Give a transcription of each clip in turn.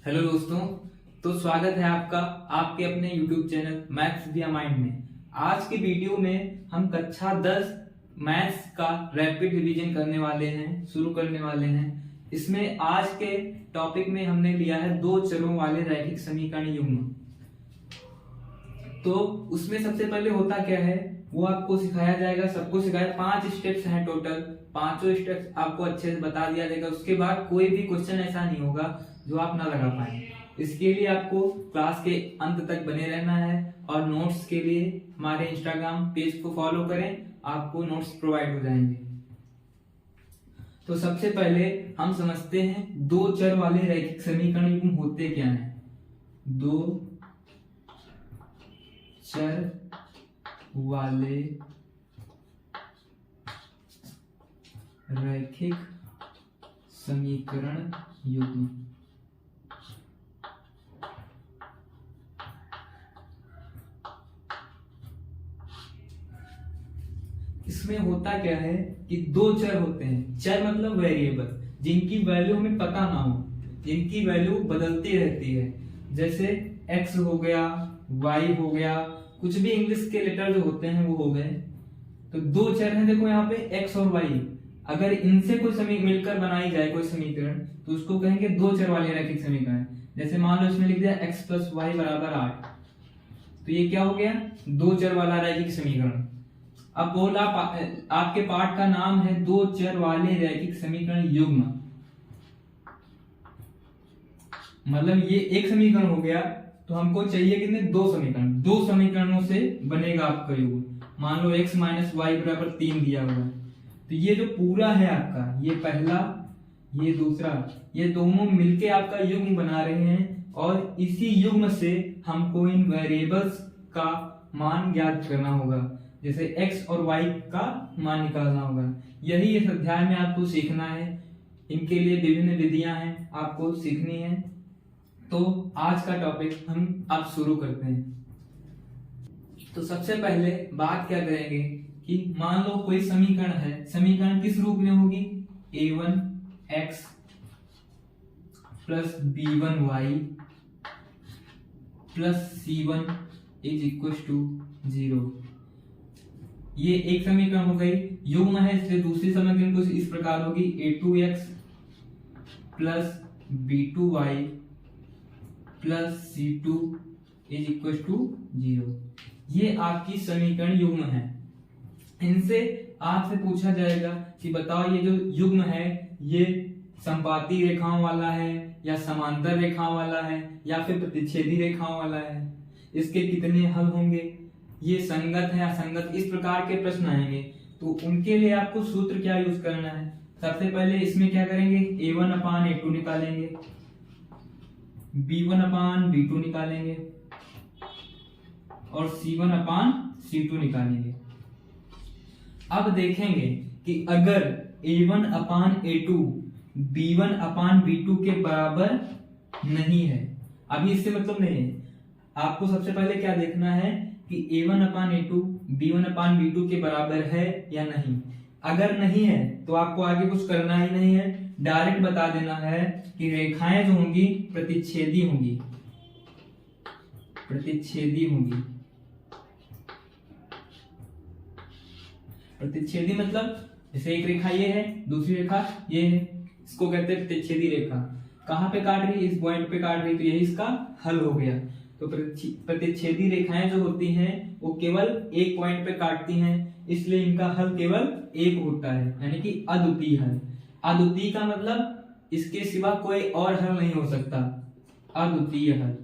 Hello दोस्तों, तो स्वागत है आपका आपके अपने YouTube चैनल मैथ्स विया माइंड में। आज की वीडियो में हम कक्षा 10 मैथ्स का रैपिड रिवीजन शुरू करने वाले हैं। इसमें आज के टॉपिक में हमने लिया है दो चरों वाले रैखिक समीकरण युग्म। तो उसमें सबसे पहले होता क्या है वो आपको सिखाया जाएगा, सबको सिखाया। 5 स्टेप्स हैं टोटल, पांचों स्टेप्स आपको अच्छे से बता दिया जाएगा। उसके बाद कोई भी क्वेश्चन ऐसा नहीं होगा जो आप ना लगा पाए। इसके लिए आपको क्लास के अंत तक बने रहना है और नोट्स के लिए हमारे इंस्टाग्राम पेज को फॉलो करें, आपको नोट्स प्रोवाइड हो जाएंगे। तो सबसे पहले हम समझते हैं दो चर वाले रैखिक समीकरण युग्म होते क्या हैं। दो चर वाले रैखिक समीकरण युग्म। इसमें होता क्या है कि दो चर होते हैं। चर मतलब वेरिएबल, जिनकी वैल्यू हमें पता ना हो, जिनकी वैल्यू बदलती रहती है। जैसे x हो गया, y हो गया, कुछ भी इंग्लिश के लेटर जो होते हैं वो हो गए। तो दो चर हैं, देखो यहाँ पे x और y। अगर इनसे कोई समीकरण मिलकर बनाई जाए कोई समीकरण, तो उसको कहेंगे दो चर वाले रैखिक समीकरण। जैसे मान लो इसमें लिख दिया x + y = 8, तो ये क्या हो गया, दो चर वाला रैखिक समीकरण। अब बोला आपके पाठ का नाम है दो चर वाले रैखिक समीकरण युग्म। मतलब ये एक समीकरण हो गया, तो हमको चाहिए कितने, दो समीकरण। दो समीकरणों से बनेगा आपका युग्म। मान लो x - y = 3 दिया हुआ है, तो ये जो पूरा है आपका, ये पहला ये दूसरा, ये दोनों मिलके आपका युग्म बना रहे हैं। और इसी युग्म से हमको इन वेरिएबल्स का मान ज्ञात करना होगा। जैसे x और y का मान निकालना होगा। यही इस अध्याय में आपको सीखना है। इनके लिए विभिन्न विधियां हैं, आपको सीखनी है। तो आज का टॉपिक हम अब शुरू करते हैं। तो सबसे पहले बात क्या करेंगे कि मान लो कोई समीकरण है, समीकरण किस रूप में होगी, a1x + b1y + c1 = 0। ये एक समीकरण हो गई, युग्म है इसलिए दूसरी समीकरण कुछ इस प्रकार होगी, a2x + b2y + c2 = 0। ये आपकी समीकरण युग्म है। इनसे आपसे पूछा जाएगा कि बताओ ये जो युग्म है ये समपाती रेखाओं वाला है या समांतर रेखाओं वाला है या फिर प्रतिच्छेदी रेखाओं वाला है, इसके कितने हल होंगे, ये संगत है असंगत, इस प्रकार के प्रश्न आएंगे। तो उनके लिए आपको सूत्र क्या यूज करना है। सबसे पहले इसमें क्या करेंगे, a1/a2 निकालेंगे, b1/b2 निकालेंगे और c1/c2 निकालेंगे। अब देखेंगे कि अगर a1/a2 b1/b2 के बराबर नहीं है, अभी इससे मतलब नहीं है, आपको सबसे पहले क्या देखना है कि a1/a2 b1/b2 के बराबर है या नहीं। अगर नहीं है तो आपको आगे कुछ करना ही नहीं है, डायरेक्ट बता देना है कि रेखाएं जो होंगी प्रतिच्छेदी होंगी, प्रतिच्छेदी होंगी। प्रतिच्छेदी मतलब जैसे एक रेखा ये है, दूसरी रेखा ये है, इसको कहते हैं प्रतिच्छेदी रेखा। कहां पे काट रही है, इस पॉइंट पे काट रही, तो यही इसका हल हो गया। तो प्रतिच्छेदी रेखाएं जो होती हैं वो केवल एक पॉइंट पे काटती हैं, इसलिए इनका हल केवल एक होता है, यानी कि अद्वितीय हल। अद्वितीय का मतलब इसके सिवा कोई और हल नहीं हो सकता, अद्वितीय हल।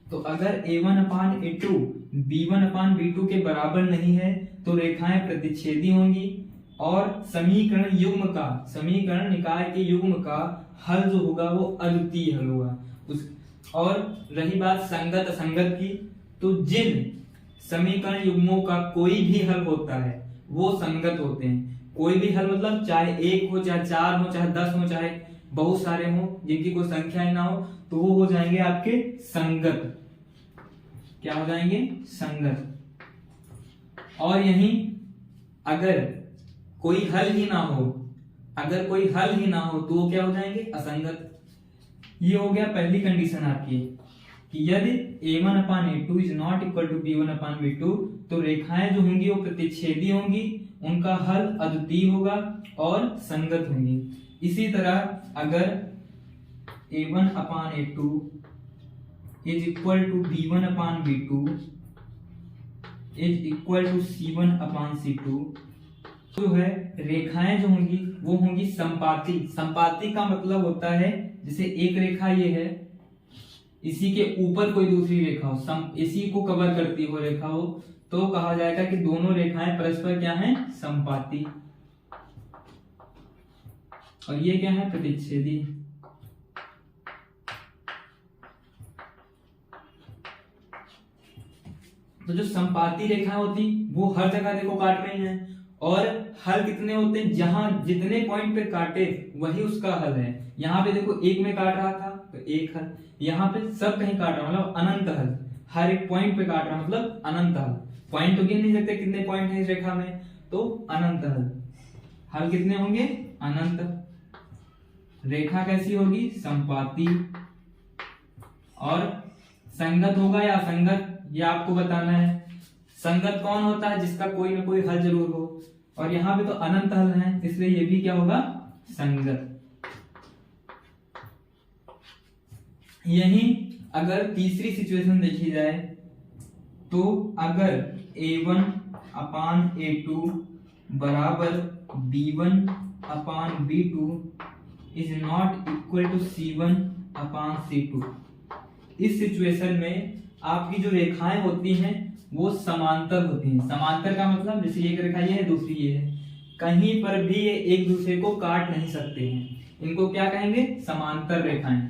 तो अगर a1/a2 b1/b2 के बराबर नहीं है तो रेखाएं प्रतिच्छेदी होंगी और समीकरण युग्म का, समीकरण निकाय के युग्म का हल जो होगा वो अद्वितीय हल होगा। और रही बात संगत असंगत की, तो जिन समीकरण युग्मों का कोई भी हल होता है वो संगत होते हैं। कोई भी हल मतलब चाहे एक हो, चाहे 4 हो, चाहे 10 हो, चाहे बहुत सारे हो, जिनकी कोई संख्या ही ना हो, तो वो हो जाएंगे आपके संगत। क्या हो जाएंगे, संगत। और यहीं अगर कोई हल ही ना हो, अगर कोई हल ही ना हो तो वो क्या हो जाएंगे, असंगत। ये हो गया पहली कंडीशन आपकी कि यदि a1/a2 is not equal to b1/b2 तो रेखाएं जो होंगी वो प्रतिच्छेदी होंगी, उनका हल अद्वितीय होगा और संगत होंगी। इसी तरह अगर a1/a2 is equal to b1/b2 is equal to c1/c2 जो है रेखाएं जो होंगी वो होंगी संपाती। संपाती का मतलब होता है जैसे एक रेखा ये है, इसी के ऊपर कोई दूसरी रेखा हो, इसी को कवर करती हो रेखा हो, तो कहा जाएगा कि दोनों रेखाएं परस्पर क्या हैं, संपाती। और ये क्या है, प्रतिच्छेदी। तो जो संपाती रेखाएं होती वो हर जगह देखो काट रही हैं, और हल कितने होते हैं, जहां जितने पॉइंट पे काटे वही उसका हल है। यहाँ पे देखो एक में काट रहा था तो एक हल, यहाँ पे सब कहीं काट रहा मतलब अनंत हल, हर एक पॉइंट पे काट रहा मतलब अनंत हल। पॉइंट तो गिन नहीं सकते कितने पॉइंट है इस रेखा में, तो अनंत हल। हल कितने होंगे, अनंत। रेखा कैसी होगी, संपाती। और संगत होगा या असंगत ये आपको बताना है। संगत कौन होता है, जिसका कोई ना कोई हल जरूर हो, और यहाँ पे तो अनंत हल है इसलिए ये भी क्या होगा, संगत। यही अगर तीसरी सिचुएशन देखी जाए तो अगर a1/a2 बराबर b1/b2 is not equal to c1/c2, इस सिचुएशन में आपकी जो रेखाएं होती हैं वो समांतर होती हैं। समांतर का मतलब जैसे एक रेखा ये है दूसरी ये है, कहीं पर भी ये एक दूसरे को काट नहीं सकते हैं, इनको क्या कहेंगे, समांतर रेखाएं।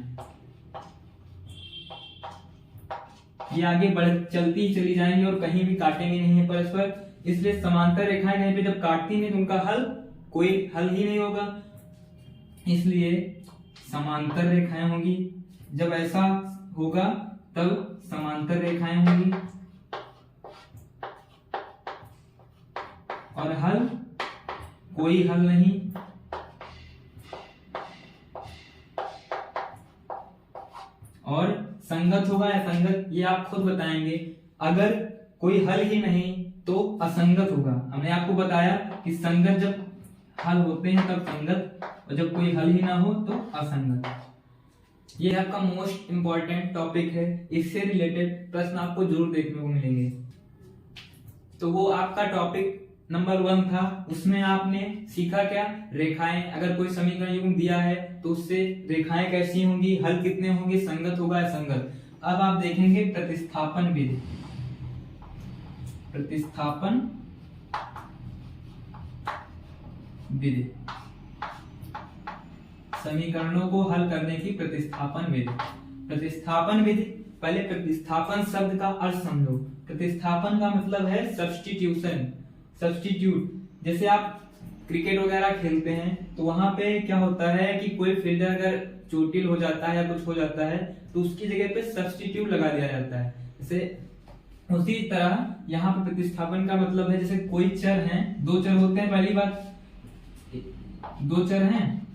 ये आगे बढ़ चलती चली जाएंगी और कहीं भी काटेंगे नहीं है परस्पर, इसलिए समांतर रेखाएं कहीं पे जब काटती नहीं तो उनका हल कोई हल ही नहीं होगा, इसलिए समांतर रेखाएं होंगी। जब ऐसा होगा तब समांतर रेखाएं होंगी और हल कोई हल नहीं। और संगत होगा या संगत ये आप खुद बताएंगे। अगर कोई हल ही नहीं तो असंगत होगा। हमने आपको बताया कि संगत जब हल होते हैं तब संगत, और जब कोई हल ही ना हो तो असंगत। ये आपका मोस्ट इंपॉर्टेंट टॉपिक है, इससे रिलेटेड प्रश्न आपको जरूर देखने को मिलेंगे। तो वो आपका टॉपिक नंबर 1 था, उसमें आपने सीखा क्या, रेखाएं। अगर कोई समीकरण युग्म दिया है तो उससे रेखाएं कैसी होंगी, हल कितने होंगे, संगत होगा या संगत। अब आप देखेंगे प्रतिस्थापन विधि। प्रतिस्थापन विधि, समीकरणों को हल करने की प्रतिस्थापन विधि। प्रतिस्थापन विधि, पहले प्रतिस्थापन शब्द का अर्थ समझो। प्रतिस्थापन का मतलब है सब्स्टिट्यूशन, सब्स्टिट्यूट। जैसे आप क्रिकेट वगैरह खेलते हैं तो वहां पे क्या होता है कि कोई फील्डर अगर चोटिल हो जाता है या कुछ हो जाता है तो उसकी जगह पे सब्स्टिट्यूट लगा दिया जाता है। जैसे उसी तरह यहाँ पे प्रतिस्थापन का मतलब है, जैसे कोई चर हैं, 2 चर होते हैं, पहली बात 2 चर हैं,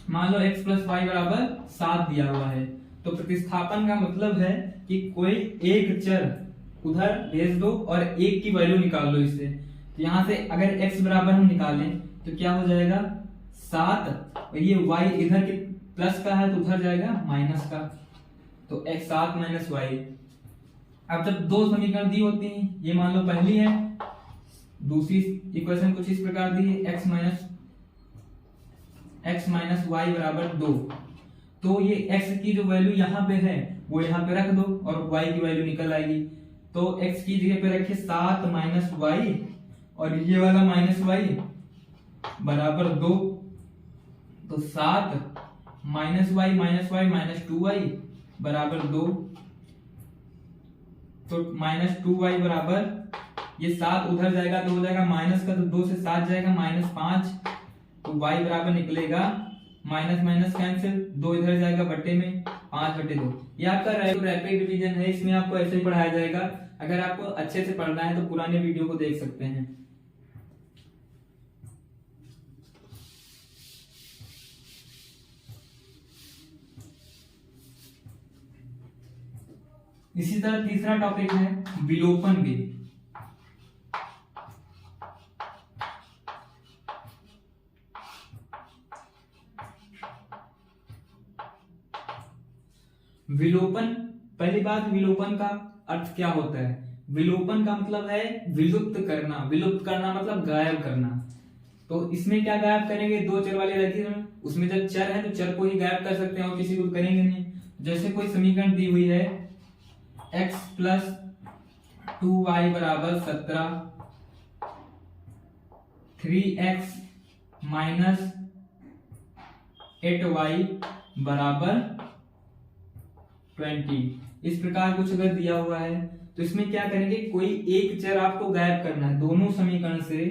मान लो x + y बराबर 7 दिया हुआ है, तो प्रतिस्थापन का मतलब है कि कोई एक चर उधर भेज दो और एक की वैल्यू निकाल लो इससे। तो यहाँ से अगर x बराबर हम निकालें तो क्या हो जाएगा 7, और ये y इधर के प्लस का है तो उधर जाएगा माइनस का, तो x 7 - y। अब जब 2 समीकरण दी होती हैं, ये मान लो पहली है, दूसरी इक्वेशन कुछ इस प्रकार दी है, x - y बराबर 2, तो ये x की जो वैल्यू यहाँ पे है वो यहाँ पे रख दो और y की वैल्यू निकल आएगी। तो x की जगह पे रखे 7 - y और ये वाला -y बराबर 2, तो 7 - y 2y बराबर 2, तो -2y बराबर, ये 7 उधर जाएगा तो हो जाएगा माइनस का, तो 2 से 7 जाएगा -5, तो y बराबर निकलेगा माइनस कैंसिल, 2 इधर जाएगा बट्टे में, 5/2। ये आपका रैपिड डिवीजन है, इसमें आपको ऐसे ही पढ़ाया जाएगा। अगर आपको अच्छे से पढ़ना है तो पुराने वीडियो को देख सकते हैं। इसी तरह तीसरा टॉपिक है विलोपन विधि। विलोपन, पहली बात विलोपन का अर्थ क्या होता है। विलोपन का मतलब है विलुप्त करना। विलुप्त करना मतलब गायब करना। तो इसमें क्या गायब करेंगे, दो चर वाली रहती है, उसमें जब चर है तो चर को ही गायब कर सकते हैं और किसी को करेंगे नहीं। जैसे कोई समीकरण दी हुई है x प्लस 2y बराबर 17, 3x माइनस 8y बराबर 20, इस प्रकार कुछ अगर दिया हुआ है तो इसमें क्या करेंगे, कोई एक चर आपको गायब करना है। दोनों समीकरण से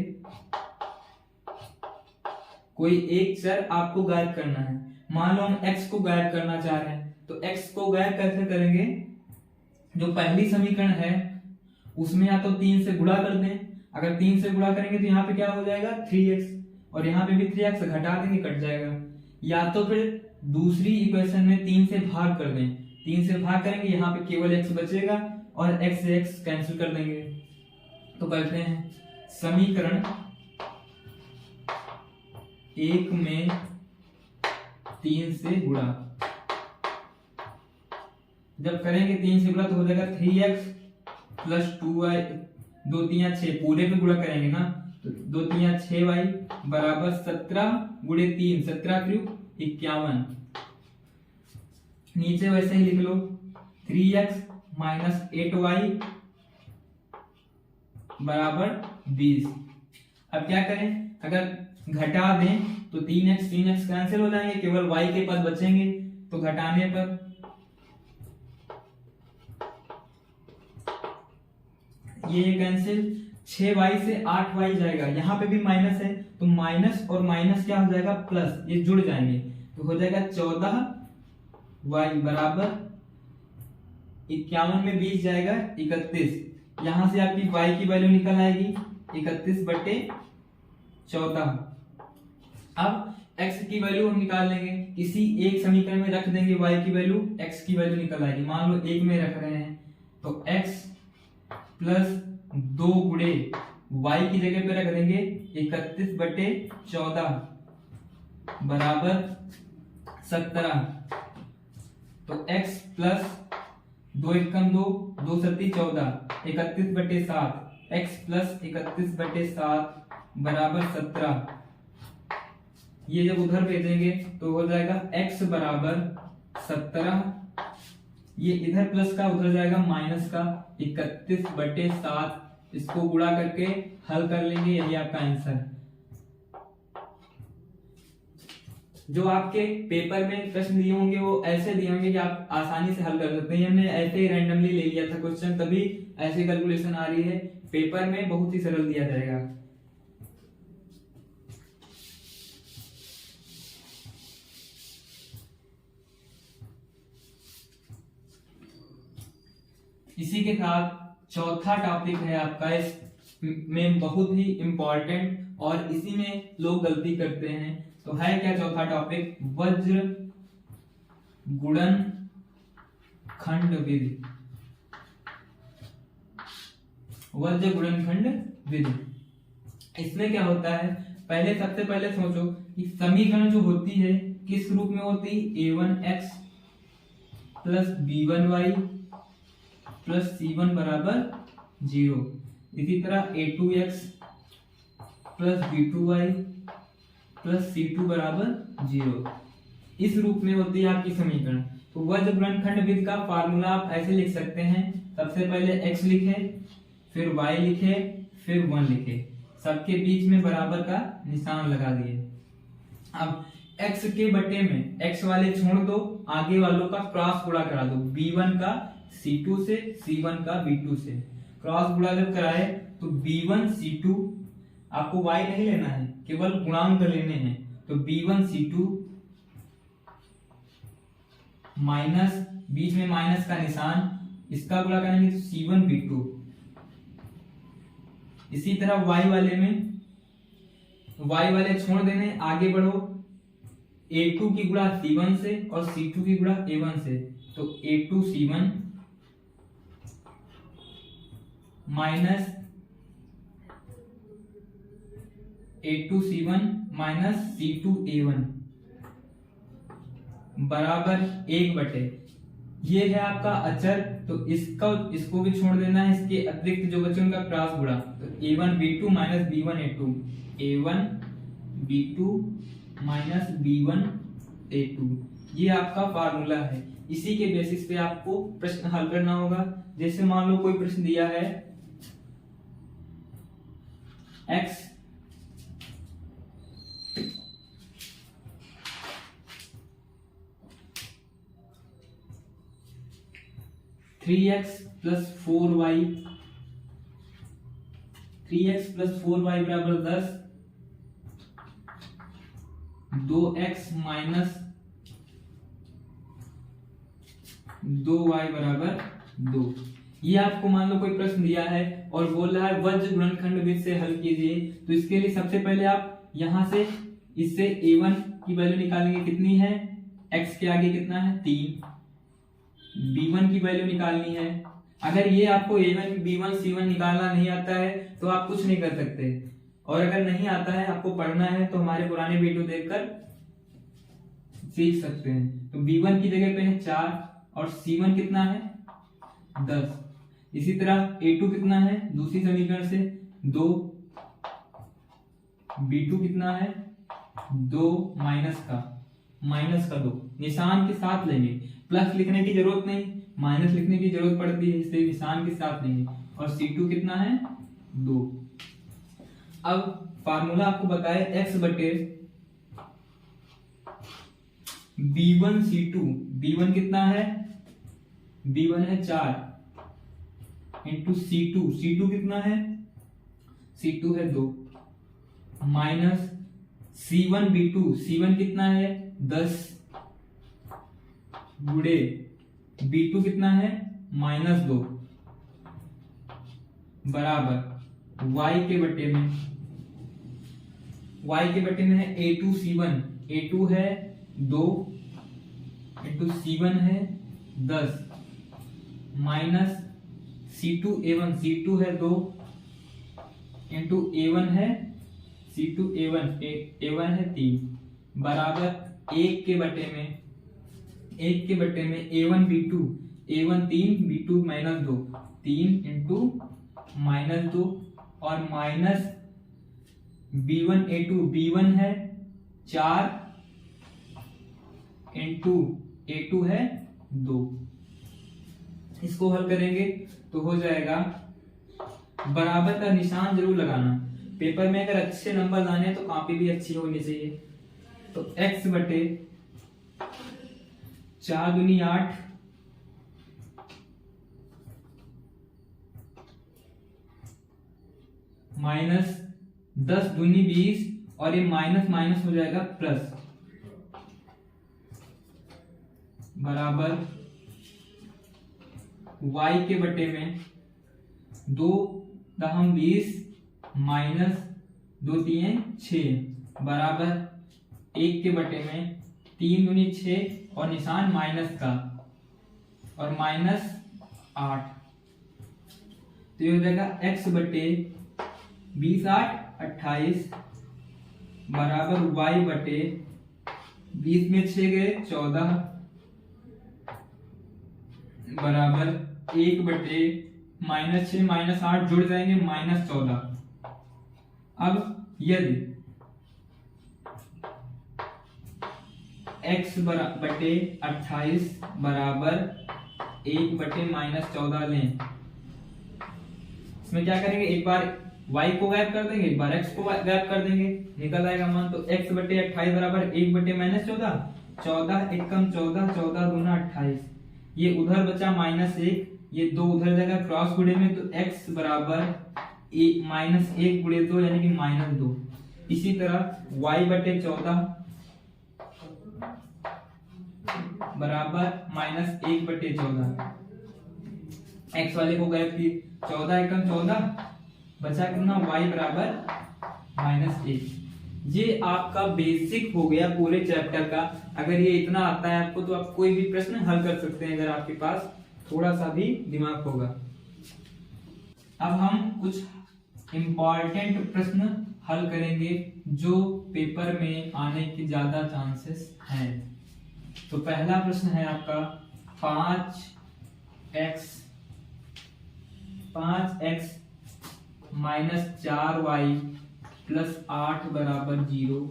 कोई एक चर आपको गायब करना है। मान लो हम x को गायब करना चाह रहे हैं तो x को गायब कैसे करेंगे, जो पहली समीकरण है उसमें या तो 3 से गुणा कर दें। अगर 3 से गुणा करेंगे तो यहाँ पे क्या हो जाएगा 3x, और यहाँ पे भी 3x घटा देंगे, कट जाएगा। या तो फिर दूसरी इक्वेशन में 3 से भाग कर दें। 3 से भाग करेंगे, यहाँ पे केवल x बचेगा और x से x कैंसिल कर देंगे। तो करते हैं समीकरण 1 में 3 से गुणा, जब करेंगे 3 से गुणा तो हो जाएगा 3x प्लस 2y, 2 3 6, पूरे पे गुणा करेंगे ना तो 2 3 6y बराबर 17 गुणे 3, 17 3 51। नीचे वैसे ही लिख लो 3x माइनस 8y बराबर 20। अब क्या करें, अगर घटा दें तो 3x कैंसिल हो जाएंगे, केवल y के पद बचेंगे। तो घटाने पर ये कैंसिल, 6y से 8y जाएगा, यहाँ पे भी माइनस है तो माइनस और माइनस क्या हो जाएगा प्लस, ये जुड़ जाएंगे तो हो जाएगा 14y बराबर 51 में 20 जाएगा 31। यहां से आपकी y की वैल्यू निकल आएगी 31/14। अब x की वैल्यू हम निकाल लेंगे, किसी एक समीकरण में रख देंगे y की वैल्यू, x की वैल्यू निकल आएगी। मान लो 1 में रख रहे हैं तो x प्लस 2 गुणे y की जगह पे रख देंगे 31/14 बराबर 17। तो x प्लस 2 एकम 2, 2 सत्ती 14, 31/7, x प्लस 31/7 बराबर 17। ये जब उधर भेजेंगे तो हो जाएगा x बराबर 17, ये इधर प्लस का उधर जाएगा माइनस का 31/7। इसको गुणा करके हल कर लेंगे, यही आपका आंसर। जो आपके पेपर में प्रश्न दिए होंगे वो ऐसे दिए होंगे कि आप आसानी से हल कर सकते हैं। हमने ऐसे ही रैंडमली ले लिया था क्वेश्चन, तभी ऐसी कैलकुलेशन आ रही है। पेपर में बहुत ही सरल दिया जाएगा। इसी के साथ चौथा टॉपिक है आपका, इस में बहुत ही इंपॉर्टेंट और इसी में लोग गलती करते हैं। तो है क्या चौथा टॉपिक, वज्र गुणनखंड विधि। वज्र गुणनखंड विधि, इसमें क्या होता है, पहले सबसे पहले सोचो कि समीकरण जो होती है किस रूप में होती है, a1x plus b1y plus c1 बराबर 0। इसी तरह a2x plus b2y plus c2 बराबर 0, इस रूप में होती है आपकी समीकरण। तो वज्र गुणनखंड विधि का फार्मूला आप ऐसे लिख सकते हैं, सबसे पहले x लिखे, फिर y लिखे, फिर 1 लिखे, सबके बीच में बराबर का निशान लगा दिए। अब x के बटे में x वाले छोड़ दो, आगे वालों का क्रॉस गुणा करा दो, b1 का c2 से, c1 का b2 से। क्रॉस गुणा जब कराए तो b1 c2, आपको y नहीं लेना है, केवल गुणांक लेने हैं। तो b1 c2 माइनस, बीच में माइनस का निशान, इसका गुणा करेंगे तो c1 b2। इसी तरह y वाले में, y वाले छोड़ देने, आगे बढ़ो, a2 की गुणा c1 से और c2 की गुणा a1 से। तो a2 c1 minus A2C1 minus C2A1 बराबर 1/, ये है आपका अचर, तो इसको भी छोड़ देना है, इसके अतिरिक्त जो बचे उनका क्रॉस गुणा, तो A1B2 minus B1A2, A1B2 minus B1A2, ये आपका फार्मूला है। इसी के बेसिस पे आपको प्रश्न हल करना होगा। जैसे मान लो कोई प्रश्न दिया है x 3x प्लस 4y बराबर 10, 2x माइनस 2y बराबर 2। ये आपको मान लो कोई प्रश्न दिया है और बोल रहा है वज्र गुणनखंड विधि से हल कीजिए, तो इसके लिए सबसे पहले आप यहां से इससे a1 की वैल्यू निकालेंगे, कितनी है, x के आगे कितना है 3, b1 की वैल्यू निकालनी है। अगर ये आपको a1 b1 c1 निकालना नहीं आता है तो आप कुछ नहीं कर सकते, और अगर नहीं आता है आपको पढ़ना है तो हमारे पुराने वीडियो देखकर सीख सकते हैं। तो b1 की जगह पे है 4 और c1 कितना है 10। इसी तरह a2 कितना है दूसरी समीकरण से 2, b2 कितना है 2 माइनस का 2, निशान के साथ लेंगे, प्लस लिखने की जरूरत नहीं, माइनस लिखने की जरूरत पड़ती है, इसलिए निशान के साथ लेंगे, और c2 कितना है 2। अब फार्मूला आपको बताया x बटे b1 c2, b1 कितना है b1 है 4 इंटू c2 कितना है c2 है 2 माइनस c1 b2 कितना है 10 गुणे b2 कितना है -2 बराबर y के बटे में है A2 है 2 इंटू C1 है 10 माइनस C2 है 2 इंटू A1 है A1 है 3 बराबर 1 के बटे में A1 3 B2 -2 3 इंटू -2 और माइनस B1 B1 है 4 इंटू A2 है 2। इसको हल करेंगे तो हो जाएगा, बराबर का निशान जरूर लगाना, पेपर में अगर अच्छे नंबर लाने हैं तो कॉपी भी अच्छी होनी चाहिए। तो x बटे 4 दूनी 8 माइनस 10 दूनी 20 और ये माइनस हो जाएगा प्लस बराबर y के बटे में 2 दहम 20 माइनस 2 3 6 बराबर 1 के बटे में 3 दूनी 6 और निशान माइनस का और -8, तो ये हो जाएगा x बटे 20 8 28 बराबर y बटे 20 में 6 गए 14 बराबर 1 बटे -6 -8 जुड़ जाएंगे -14। अब यदि x बटे 28 बराबर 1 बटे -14 लें, इसमें क्या करेंगे, एक बार y को गायब कर देंगे, एक बार x को गायब कर देंगे, निकल आएगा मान। तो x बटे 28 बराबर 1 बटे -14, 14 एकम 14 14 दूना 28, ये उधर बचा -1, ये 2 उधर जाएगा क्रॉस गुणे में, तो x बराबर -1 गुणे 2 यानी कि -2। इसी तरह y बटे 14 बराबर -1 बटे 14, x वाले को गायब किए, 14 एकम 14 बचा कितना, y बराबर -1। ये आपका बेसिक हो गया पूरे चैप्टर का। अगर ये इतना आता है आपको तो आप कोई भी प्रश्न हल कर सकते हैं, अगर आपके पास थोड़ा सा भी दिमाग होगा। अब हम कुछ इम्पॉर्टेंट प्रश्न हल करेंगे जो पेपर में आने के ज्यादा चांसेस हैं। तो पहला प्रश्न है आपका 5x माइनस 4y प्लस 8 बराबर 0,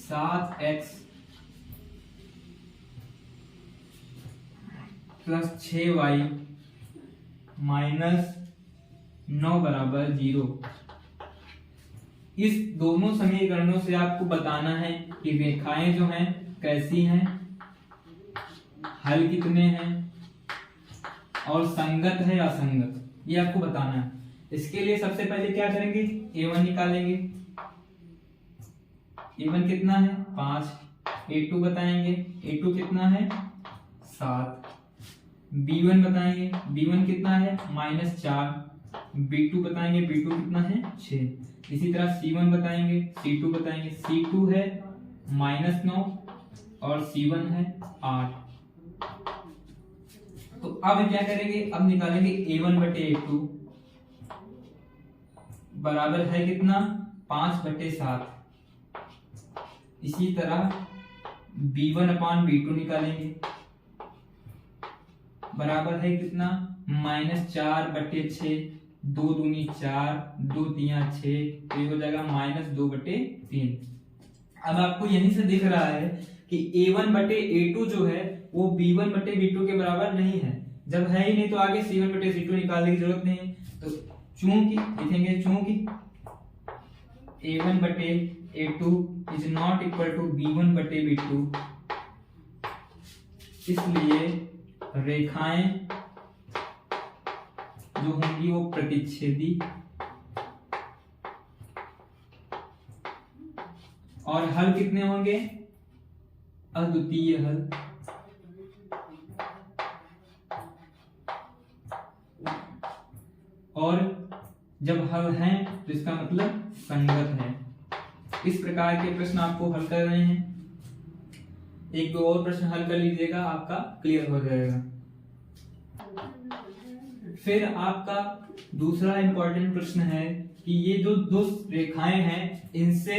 7x प्लस 6y माइनस 9 बराबर 0। इस दोनों समीकरणों से आपको बताना है कि रेखाएं जो हैं कैसी हैं, हल कितने हैं और संगत है या असंगत, ये आपको बताना है। इसके लिए सबसे पहले क्या करेंगे, a1 निकालेंगे। a1 कितना है 5, a2 बताएंगे, a2 कितना है 7, b1 बताएंगे, b1 कितना है -4, b2 बताएंगे, b2 कितना है 6। इसी तरह c1 बताएंगे, c2 बताएंगे, c2 है -9 और c1 है 8। तो अब क्या करेंगे, अब निकालेंगे a1 बटे a2 बराबर है कितना 5 बटे 7। इसी तरह b1 अपान b2 निकालेंगे, बराबर है कितना -4 बटे 6, 2 दूनी 4, 2 तिया 6, तो ये हो जाएगा -2 बटे 3। अब आपको यहीं से दिख रहा है कि a1 बटे a2 जो है वो b1 बटे b2 के बराबर नहीं है। जब है ही नहीं तो आगे c1 बटे c2 निकालने की जरूरत नहीं है। तो चूंकि लिखेंगे चूंकि a1 बटे a2 is not equal to b1 बटे b2, इसलिए रेखाएं जो होंगी वो प्रतिच्छेदी और हल कितने होंगे, अद्वितीय हल। और जब हल हैं तो इसका मतलब संगत है। इस प्रकार के प्रश्न आपको हल कर रहे हैं। एक दो और प्रश्न हल कर लीजिएगा, आपका क्लियर हो जाएगा। फिर आपका दूसरा इंपॉर्टेंट प्रश्न है कि ये जो दो रेखाएं हैं इनसे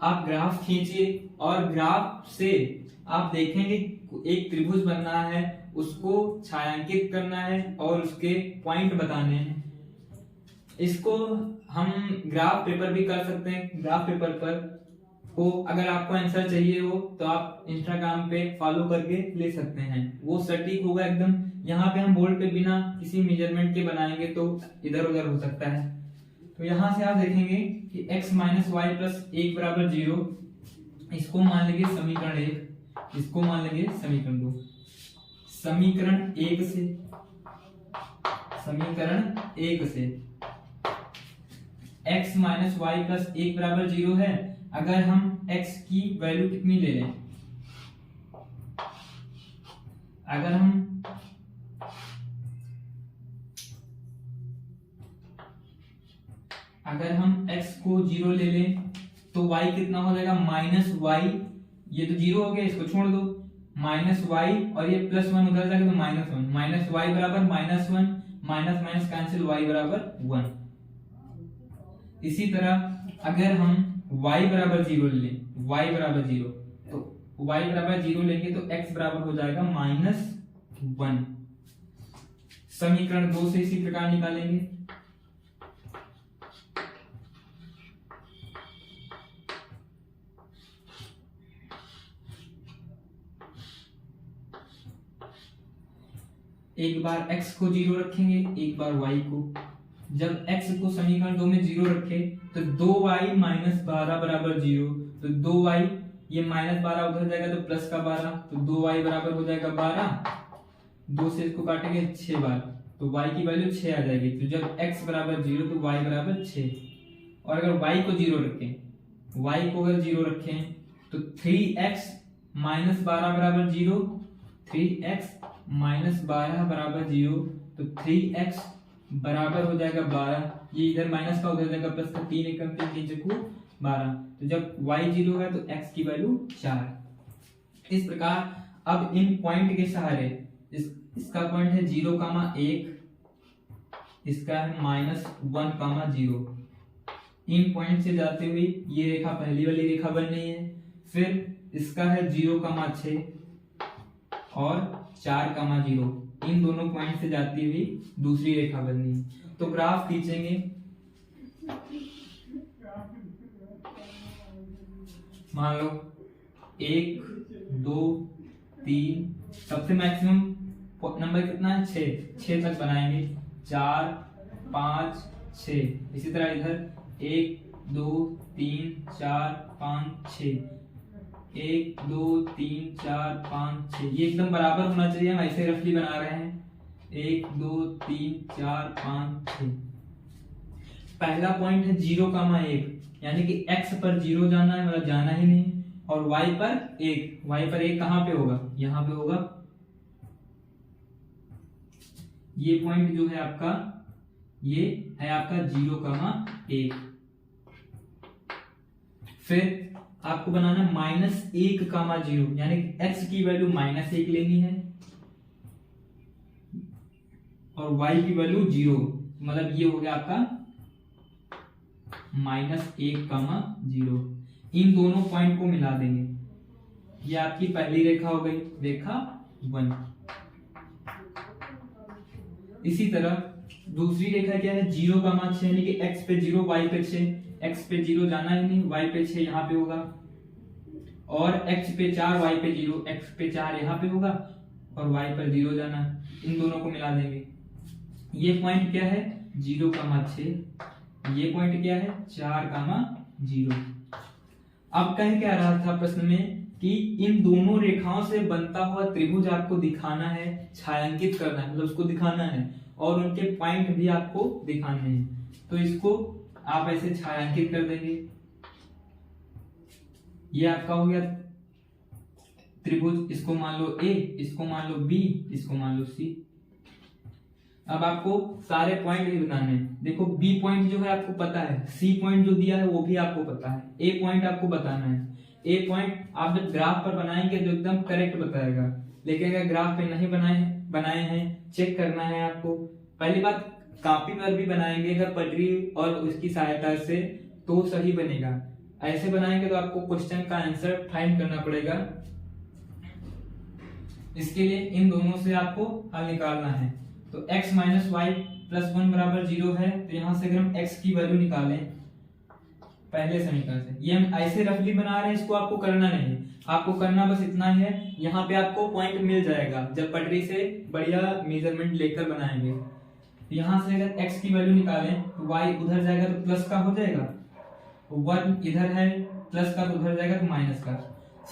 आप ग्राफ खींचिए और ग्राफ से आप देखेंगे एक त्रिभुज बनना है, उसको छायांकित करना है और उसके पॉइंट बताने हैं। इसको हम ग्राफ पेपर भी कर सकते हैं। ग्राफ पेपर पर को अगर आपको आंसर चाहिए हो तो आप इंस्टाग्राम पे फॉलो करके ले सकते हैं, वो सटीक होगा एकदम। यहाँ पे हम बोर्ड पे बिना किसी मेजरमेंट के बनाएंगे तो इधर उधर हो सकता है। तो यहाँ से आप देखेंगे कि x माइनस वाई प्लस 1 बराबर 0, इसको मान लेंगे समीकरण 1, इसको मान लेंगे समीकरण 2। समीकरण 1 से x माइनस वाई प्लस 1 बराबर 0 है। अगर हम x की वैल्यू कितनी ले लें, अगर हम x को 0 ले लें तो y कितना हो जाएगा -y, ये तो 0 हो गया, इसको छोड़ दो, -y और ये +1 उधर जाएगा तो -1, -y बराबर -1, माइनस माइनस कैंसिल, y बराबर 1। इसी तरह अगर हम y बराबर 0 लें, y बराबर 0, तो y बराबर 0 लेंगे तो x बराबर हो जाएगा -1। समीकरण 2 से इसी प्रकार निकालेंगे। एक बार x को 0 रखेंगे, एक बार y को। जब x को समीकरण 2 में 0 रखे तो 2y माइनस 12 बराबर 0, तो 2y ये -12 उधर जाएगा तो प्लस का 12, तो 2y बराबर हो जाएगा 12। 2 से इसको काटेंगे 6 बार तो y की वैल्यू 6 आ जाएगी। तो जब x बराबर 0 तो y बराबर 6। और अगर y को 0 रखें, y को अगर 0 रखें तो 3x माइनस 12 बराबर 0, 3x माइनस 12 बराबर 0, तो 3x बराबर हो जाएगा 12। ये इधर माइनस का उधर जाएगा प्लस का, 3 एकम 3 चक्कू 12। तो जब y 0 है तो x की वैल्यू 4। इस प्रकार अब इन पॉइंट के सहारे इस इसका पॉइंट है 0,1, इसका है -1,0। इन पॉइंट से जाते हुए ये रेखा पहली वाली रेखा बन रही है। फिर इसका है 0,6 और 4,0। इन दोनों पॉइंट से जाती हुई दूसरी रेखा बन रही है। तो ग्राफ खींचेंगे, मान लो 1, 2, 3, सबसे मैक्सिमम नंबर कितना है 6 तक बनाएंगे। 4, 5, 6। इसी तरह इधर 1, 2, 3, 4, 5, 6। 1, 2, 3, 4, 5, 6। ये एकदम बराबर होना चाहिए, हम ऐसे रफली बना रहे हैं। 1, 2, 3, 4, 5, 6। पहला पॉइंट है 0,1, यानी कि x पर 0 जाना है, मतलब जाना ही नहीं। और y पर 1, कहां पे होगा, यहां पे होगा। ये पॉइंट जो है आपका, ये है आपका 0,1। फिर आपको बनाना -1,0, यानी कि x की वैल्यू -1 लेनी है और y की वैल्यू 0, मतलब ये हो गया आपका -1,0। इन दोनों पॉइंट को मिला देंगे। ये आपकी पहली रेखा हो गई, रेखा 1। इसी तरह दूसरी रेखा क्या है 0,6, यानी कि x पे 0, y पे 6। x पे 0 जाना ही नहीं, y पे 6 यहाँ पे होगा। और x पे 4, y पे 0, x पे 4 यहाँ पे होगा और y पर 0 जाना। इन दोनों को मिला देंगे। ये पॉइंट क्या है 0,6, ये पॉइंट क्या है 4,0। अब कह क्या रहा था प्रश्न में कि इन दोनों रेखाओं से बनता हुआ त्रिभुज आपको दिखाना है, छायांकित करना है, मतलब उसको दिखाना है और उनके पॉइंट भी आपको दिखाने हैं। तो इसको आप ऐसे छायांकित कर देंगे। ये आपका हो गया त्रिभुज। इसको मान लो A, इसको मान लो B, इसको मान लो C। अब आपको सारे पॉइंट भी बताने हैं। देखो B पॉइंट जो है आपको पता है, C पॉइंट जो दिया है वो भी आपको पता है, A पॉइंट आपको बताना है। A पॉइंट आप जब ग्राफ पर बनाएंगे तो एकदम करेक्ट बताएगा, लेकिन अगर ग्राफ पे नहीं बनाए हैं, चेक करना है आपको। पहली बात, कॉपी पर भी बनाएंगे अगर पटरी और उसकी सहायता से तो सही बनेगा। ऐसे बनाएंगे तो आपको क्वेश्चन का आंसर फाइंड करना पड़ेगा। इसके लिए इन दोनों से आपको हल निकालना है। तो x - y + 1 = 0 है, तो यहां से अगर हम x की वैल्यू निकालें पहले समीकरण से, ये हम ऐसे रफली बना रहे हैं, इसको आपको करना नहीं है। आपको करना बस इतना ही है, यहाँ पे आपको पॉइंट मिल जाएगा जब पटरी से बढ़िया मेजरमेंट लेकर बनाएंगे। यहाँ से अगर x की वैल्यू निकालें तो y उधर जाएगा तो प्लस का हो जाएगा, 1 इधर है प्लस का तो उधर जाएगा तो माइनस का।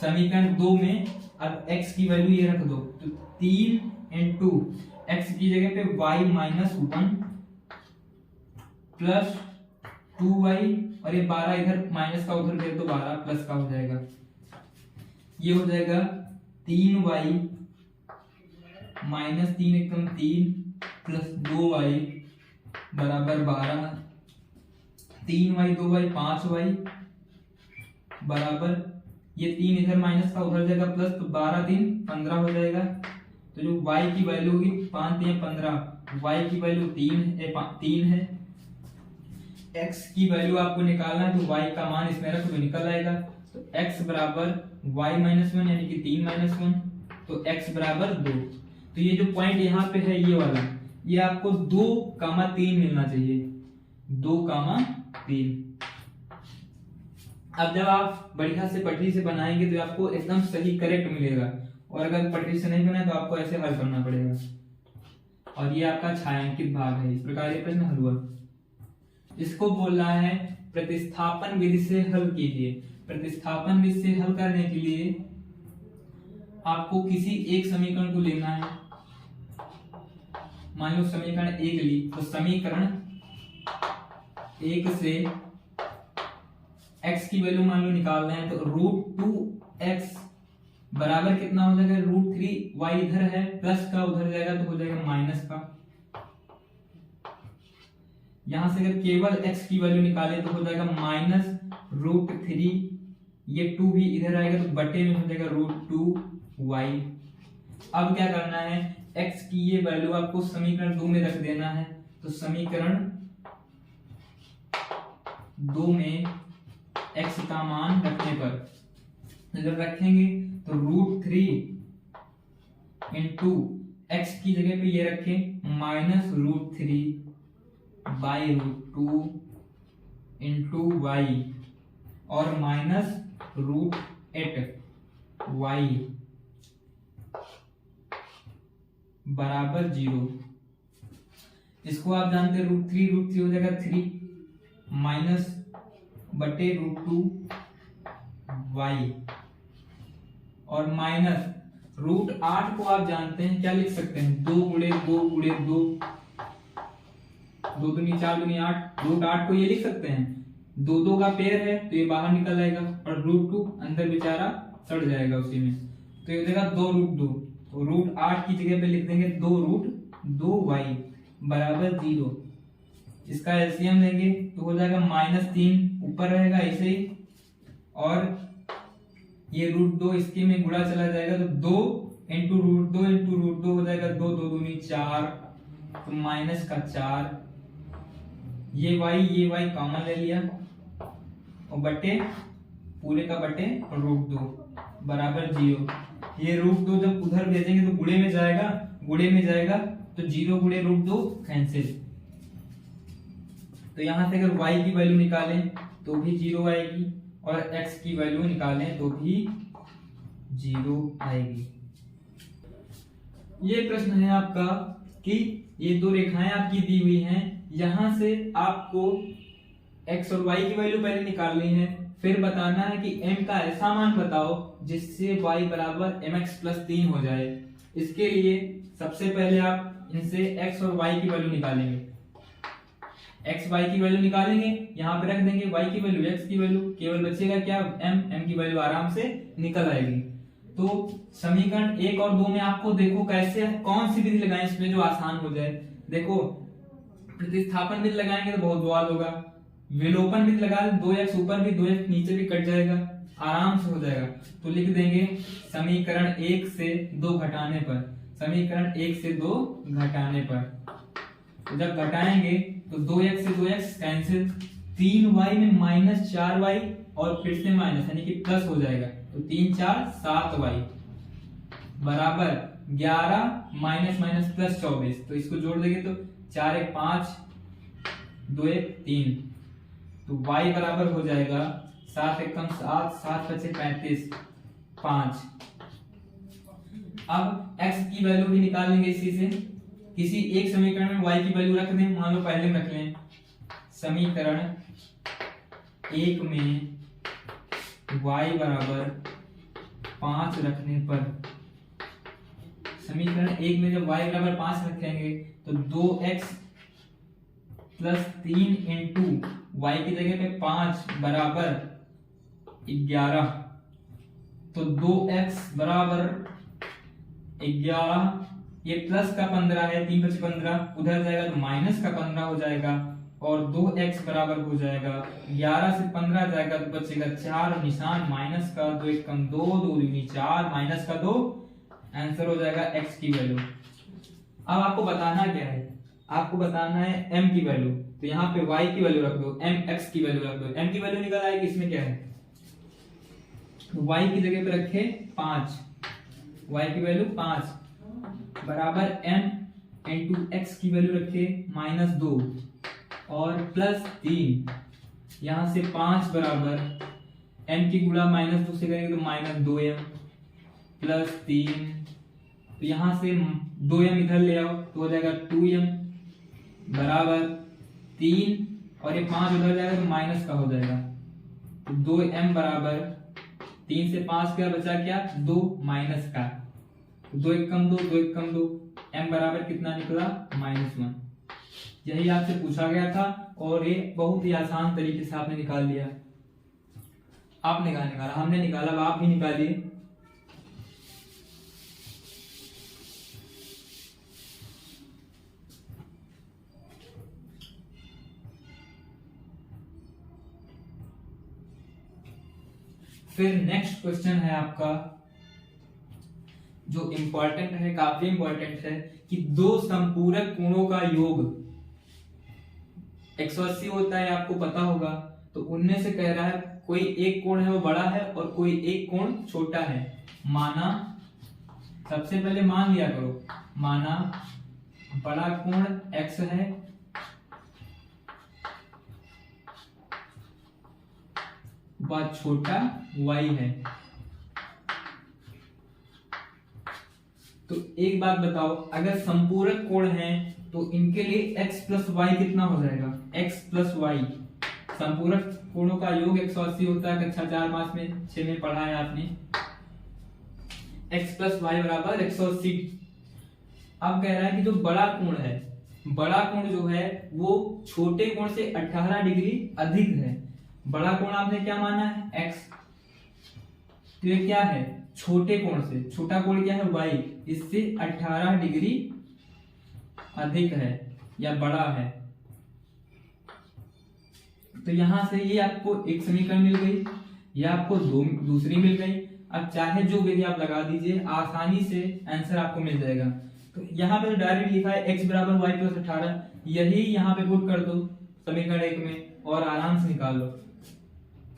समीकरण 2 में अब x की वैल्यू ये रख दो, तो 3 × x की जगह पे y - 1 प्लस 2y, और ये 12 इधर माइनस का उधर दे तो 12 प्लस का हो जाएगा। ये हो जाएगा 3y - 3 एकदम 3 प्लस 2y बराबर 12। 3y 2y 5y बराबर, ये 3 इधर माइनस का उधर जाएगा प्लस, तो 12 3 15 हो जाएगा। तो जो y की वैल्यू होगी 5 3 15, y की वैल्यू 3 है। x की वैल्यू आपको निकालना है, तो y का मान इसमें रख दो, निकल आएगा। तो x बराबर y - 1 यानी कि 3 - 1, तो x बराबर 2। तो ये जो पॉइंट यहाँ पे है ये वाला, ये आपको 2,3 मिलना चाहिए, 2,3। अब जब आप बढ़िया से पटरी से बनाएंगे तो आपको एकदम सही करेक्ट मिलेगा, और अगर पटरी से नहीं बनाए तो आपको ऐसे हल करना पड़ेगा। और ये आपका छायांकित भाग है। इस प्रकार ये प्रश्न हल हुआ। इसको बोल रहा है प्रतिस्थापन विधि से हल कीजिए। प्रतिस्थापन विधि से हल करने के लिए आपको किसी एक समीकरण को लेना है। मान लो समीकरण 1 ली, तो समीकरण 1 से x की वैल्यू मान लो निकालना है, तो √2x बराबर कितना हो जाएगा, √3y इधर है प्लस का उधर जाएगा तो हो जाएगा माइनस का। यहां से अगर केवल x की वैल्यू निकाले तो हो जाएगा -√3, ये 2 भी इधर आएगा तो बटे में हो जाएगा √2y। अब क्या करना है, x की ये वैल्यू आपको समीकरण 2 में रख देना है। तो समीकरण 2 में x का मान रखने पर जब रखेंगे तो √3 इंटू एक्स की जगह पे ये रखें -√3/√2 इंटू वाई और -√8y बराबर 0। इसको आप जानते हैं √3 हो जाएगा 3 -√2y और -√8 को आप जानते हैं क्या लिख सकते हैं 2 गुणे 2 गुणे 2, 2 दूनी 4 दूनी 8, √8 को ये लिख सकते हैं 2 2 का पेयर है तो ये बाहर निकल आएगा और √2 अंदर बेचारा सड़ जाएगा उसी में, तो ये हो जाएगा 2√2। तो √8 की जगह पे लिख देंगे 2√2y बराबर 0। इसका एलसीएम लेंगे तो हो जाएगा -3 ऊपर रहेगा ऐसे ही और ये √2 इसके में गुणा चला जाएगा तो 2 इंटू √2 हो जाएगा 2 2 दूनी 4 तो -4। ये y कॉमन ले लिया और बटे पूरे का बटे √2 बराबर 0। ये √2 जब उधर भेजेंगे तो गुणे में जाएगा तो 0 गुणे √2 कैंसिल। तो यहां से अगर y की वैल्यू निकालें तो भी 0 आएगी और x की वैल्यू निकालें तो भी 0 आएगी। ये प्रश्न है आपका कि ये दो रेखाएं आपकी दी हुई हैं, यहां से आपको x और y की वैल्यू पहले निकालनी है, फिर बताना है कि m का ऐसा मान बताओ जिससे y बराबर mx + 3 हो जाए। इसके लिए सबसे पहले आप इनसे x और y की वैल्यू निकालेंगे। x y की वैल्यू निकालेंगे, यहाँ पे रख देंगे y की वैल्यू x की वैल्यू, केवल बचेगा क्या m की वैल्यू आराम से निकल आएगी। तो समीकरण 1 और 2 में आपको देखो कैसे कौन सी विधि लगाएं इसमें जो आसान हो जाए। देखो प्रतिस्थापन विधि लगाएंगे तो बहुत बवाल होगा, विलोपन विधि लगा 2x ऊपर भी 2x नीचे भी कट जाएगा, आराम से हो जाएगा। तो लिख देंगे समीकरण 1 से 2 घटाने पर, समीकरण 1 से 2 घटाने पर तो जब घटाएंगे तो 2x से 2x कैंसिल, 3y में -4y और फिर से माइनस यानी कि प्लस हो जाएगा तो 3 4 7y बराबर 11 - +24। तो इसको जोड़ देंगे तो 4 1 5 2 1 3 तो y बराबर हो जाएगा 7 1 7 7 5 35 5। अब x की वैल्यू भी निकाल लेंगे इसी से, किसी एक समीकरण में y की वैल्यू रख दें, मान लो पहले में रख लें समीकरण 1 में y बराबर 5 रखने पर, समीकरण 1 में जब y बराबर 5 रखेंगे तो 2x + 3 इंटू y की जगह पे 5 बराबर 11 तो 2x बराबर 11, ये प्लस का 15 है 3 5 15 उधर जाएगा तो माइनस का 15 हो जाएगा और 2x बराबर हो जाएगा 11 से 15 जाएगा तो बचेगा 4 निशान माइनस का, 2 1 कम 2 2 दूनी 4 माइनस का 2, आंसर हो जाएगा x की वैल्यू। अब आपको बताना क्या है, आपको बताना है m की वैल्यू, तो यहाँ पे y की वैल्यू रख दो, mx की वैल्यू रख दो, m की वैल्यू निकल आएगी। इसमें क्या है y की जगह पे रखे 5, y की वैल्यू 5 बराबर m इंटू x की वैल्यू रखे -2 और +3, यहां से 5 बराबर m की गुणा -2 से करेंगे तो -2m +3, तो यहां से 2m इधर ले आओ तो हो जाएगा 2m बराबर 3 और ये 5 उधर जाएगा तो माइनस का हो जाएगा तो 2m बराबर 3 से 5 क्या बचा, क्या 2 माइनस का, 2 1 कम 2 2 1 कम 2, m बराबर कितना निकला -1। यही आपसे पूछा गया था और ये बहुत ही आसान तरीके से आपने निकाल लिया। आपने कहा निकाला, हमने निकाला, अब आप भी निकालिए। फिर नेक्स्ट क्वेश्चन है आपका जो इम्पोर्टेंट है, काफी इम्पोर्टेंट है, कि दो संपूरक कोणों का योग 180 होता है, आपको पता होगा। तो उनमें से कह रहा है कोई एक कोण है वो बड़ा है और कोई एक कोण छोटा है। माना, सबसे पहले मान लिया करो, माना बड़ा कोण x है व छोटा y है। तो एक बात बताओ, अगर संपूरक कोण है तो इनके लिए x प्लस वाई कितना हो जाएगा? x प्लस वाई, संपूरक कोणों का योग 180 होता है, कक्षा 4 मास में 6 में पढ़ा है आपने। x प्लस वाई बराबर 180। अब कह रहा है कि जो बड़ा कोण है, बड़ा कोण जो है वो छोटे कोण से 18 डिग्री अधिक है। बड़ा कोण आपने क्या माना है? x। तो ये क्या है? छोटे कोण से, छोटा कोण क्या है? y, इससे 18 डिग्री अधिक है या बड़ा है। तो यहां से ये आपको एक समीकरण मिल गई, या आपको दूसरी मिल गई। अब चाहे जो विधि आप लगा दीजिए, आसानी से आंसर आपको मिल जाएगा। तो यहाँ पे डायरेक्ट लिखा है x बराबर वाई प्लस 18, यही यहाँ पे पुट कर दो समीकरण 1 में और आराम से निकाल लो।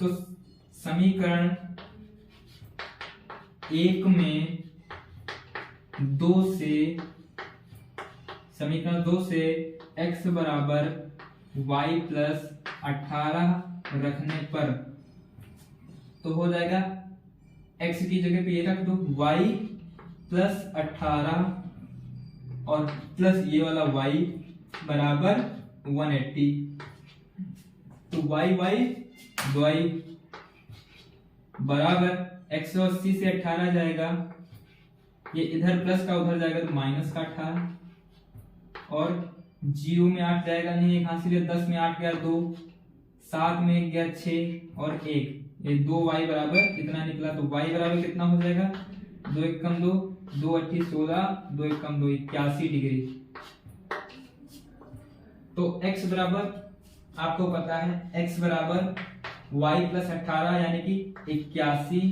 तो समीकरण 1 में 2 से x बराबर y प्लस 18 रखने पर तो हो जाएगा, x की जगह पे ये रख दो y प्लस 18 और प्लस ये वाला y बराबर 180। तो y बराबर 180 से 18 जाएगा, ये इधर प्लस का उधर जाएगा तो माइनस का 18, और 0 में 8 जाएगा नहीं, एक हाथ से 10 में 8 गया 2, 7 में 1 गया 6 और 1, ये 2y बराबर कितना निकला? तो y बराबर कितना हो जाएगा? 2 1 कम 2, 2 8 16, 2 1 कम 2 81 डिग्री। तो x बराबर आपको पता है, x बराबर y प्लस 18 यानी कि 81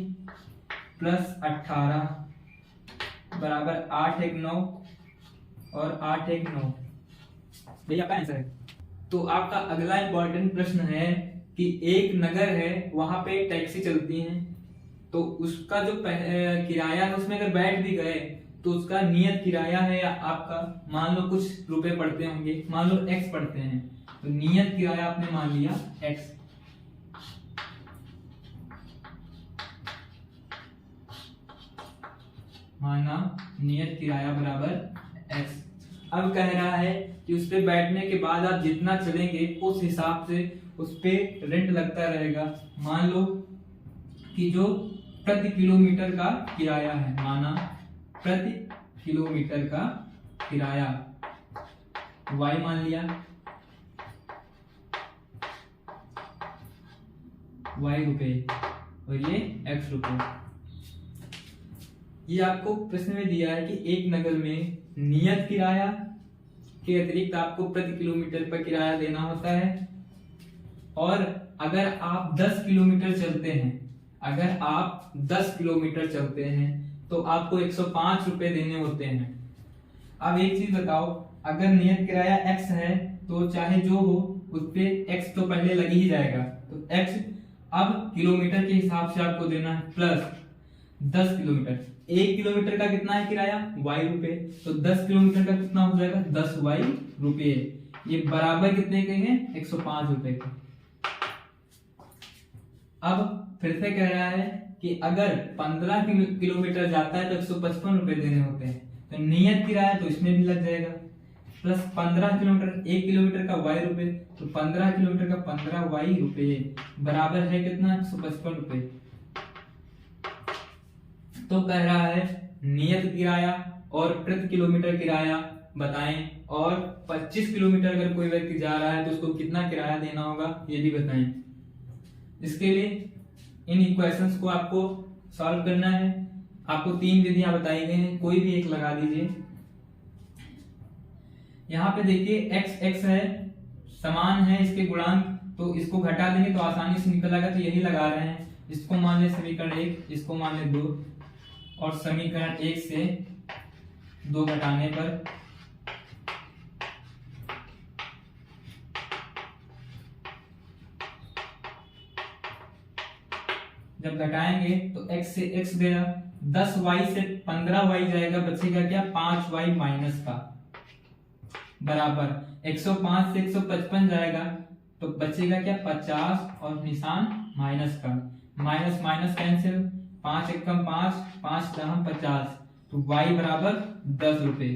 प्लस 18 बराबर 8 1 9 और 8 1 9, यही आपका आंसर है। तो आपका अगला इंपॉर्टेंट प्रश्न है कि एक नगर है, वहां पे टैक्सी चलती है, तो उसका जो किराया है उसमें अगर बैठ भी गए तो उसका नियत किराया है आपका, मान लो कुछ रुपए पड़ते होंगे, मान लो x पड़ते हैं, तो नियत किराया आपने मान लिया x। माना नियत किराया बराबर x। अब कह रहा है कि उस पे बैठने के बाद आप जितना चलेंगे उस हिसाब से उस पे रेंट लगता रहेगा। मान लो कि जो प्रति किलोमीटर का किराया है, माना प्रति किलोमीटर का किराया y मान लिया, y रुपए और ये x रुपए। ये आपको प्रश्न में दिया है कि एक नगर में नियत किराया के अतिरिक्त आपको प्रति किलोमीटर पर किराया देना होता है, और अगर आप 10 किलोमीटर चलते हैं, अगर आप 10 किलोमीटर चलते हैं तो आपको 105 रुपए देने होते हैं। अब एक चीज बताओ, अगर नियत किराया x है तो चाहे जो हो उस पे x तो पहले लग ही जाएगा, तो x अब किलोमीटर के हिसाब से आपको देना है प्लस 10 किलोमीटर। 1 किलोमीटर का कितना है किराया? y रुपए, तो 10 किलोमीटर का कितना हो जाएगा? 10y रुपए। ये बराबर कितने के हैं? 105 रुपए के। अब फिर से कह रहा है कि अगर 15 किलोमीटर जाता है तो 155 रुपए देने होते हैं, तो नियत किराया तो इसमें भी लग जाएगा, प्लस 15 किलोमीटर, 1 किलोमीटर का y रुपए, तो 15 किलोमीटर का 15y रुपए बराबर है कितना? 155 रुपए। तो कह रहा है नियत किराया और प्रति किलोमीटर किराया बताएं, और 25 किलोमीटर अगर कोई व्यक्ति जा रहा है तो उसको कितना किराया देना होगा ये भी बताएं। इसके लिए इन इक्वेशंस को आपको सॉल्व करना है। आपको 3 विधियां बताई गई हैं, कोई भी एक लगा दीजिए। यहाँ पे देखिए x x है, समान है इसके गुणांक, तो इसको घटा देंगे तो आसानी से निकल आएगा, तो यही लगा रहे हैं। इसको मान ले समीकरण 1, इसको मान ले 2, और समीकरण 1 से 2 घटाने पर जब घटाएंगे तो x से x गया, 10y से 15y जाएगा, बचेगा क्या 5y माइनस का, बराबर 105 से 155 जाएगा तो बचेगा क्या 50 और निशान माइनस का, माइनस माइनस कैंसिल, 5 एकम 5, 5 दहम 50, तो y बराबर 10 रुपए।